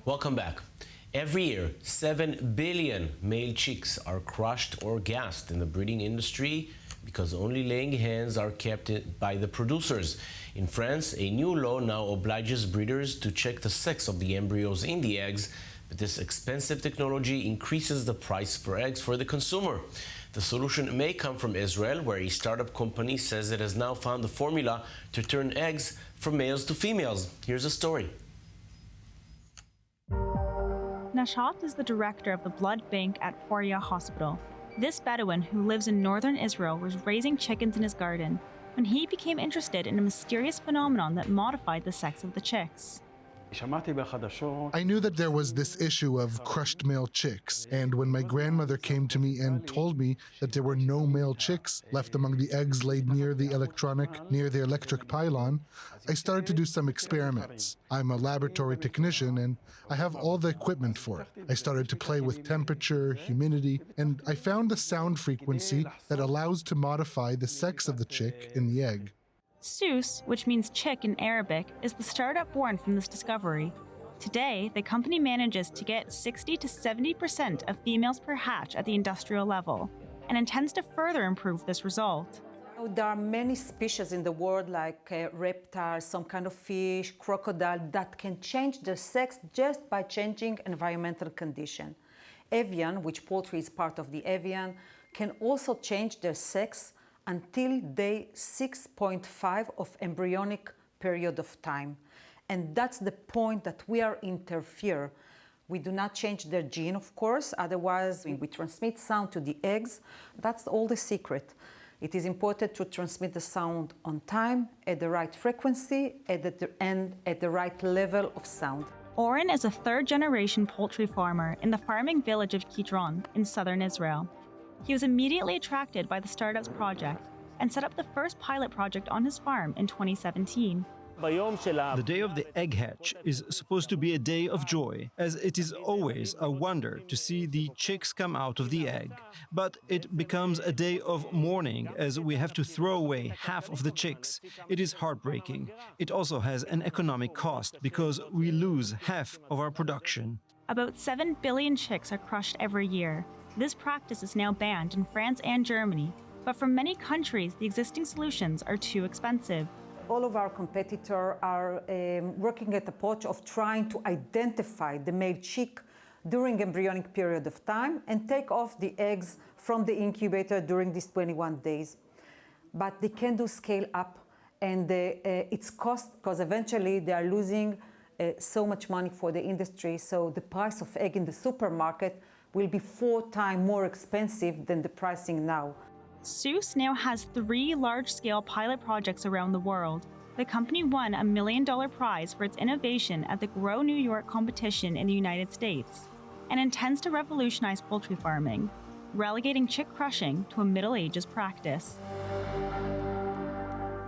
Welcome back. Every year, 7 billion male chicks are crushed or gassed in the breeding industry because only laying hens are kept by the producers. In France, a new law now obliges breeders to check the sex of the embryos in the eggs, but this expensive technology increases the price for eggs for the consumer. The solution may come from Israel, where a startup company says it has now found the formula to turn eggs from males to females. Here's a story. Nashat is the director of the blood bank at Poria Hospital. This Bedouin, who lives in northern Israel, was raising chickens in his garden when he became interested in a mysterious phenomenon that modified the sex of the chicks. I knew that there was this issue of crushed male chicks, and when my grandmother came to me and told me that there were no male chicks left among the eggs laid near the electric pylon, I started to do some experiments. I'm a laboratory technician and I have all the equipment for it. I started to play with temperature, humidity, and I found a sound frequency that allows to modify the sex of the chick in the egg. SOOS, which means chick in Arabic, is the startup born from this discovery. Today, the company manages to get 60 to 70% of females per hatch at the industrial level and intends to further improve this result. There are many species in the world, like reptiles, some kind of fish, crocodile, that can change their sex just by changing environmental condition. Avian, which poultry is part of the avian, can also change their sex until day 6.5 of embryonic period of time. And that's the point that we are interfere. We do not change their gene, of course, otherwise we transmit sound to the eggs. That's all the secret. It is important to transmit the sound on time, at the right frequency, and at the right level of sound. Oren is a third-generation poultry farmer in the farming village of Kidron in southern Israel. He was immediately attracted by the startup's project and set up the first pilot project on his farm in 2017. The day of the egg hatch is supposed to be a day of joy, as it is always a wonder to see the chicks come out of the egg. But it becomes a day of mourning, as we have to throw away half of the chicks. It is heartbreaking. It also has an economic cost, because we lose half of our production. About 7 billion chicks are crushed every year. This practice is now banned in France and Germany, but for many countries, the existing solutions are too expensive. All of our competitors are working at the approach of trying to identify the male chick during embryonic period of time and take off the eggs from the incubator during these 21 days. But they can do scale up, and it's cost, because eventually they are losing so much money for the industry, so the price of egg in the supermarket will be 4 times more expensive than the pricing now. SOOS now has 3 large-scale pilot projects around the world. The company won a $1 million prize for its innovation at the Grow New York competition in the United States and intends to revolutionize poultry farming, relegating chick crushing to a Middle Ages practice.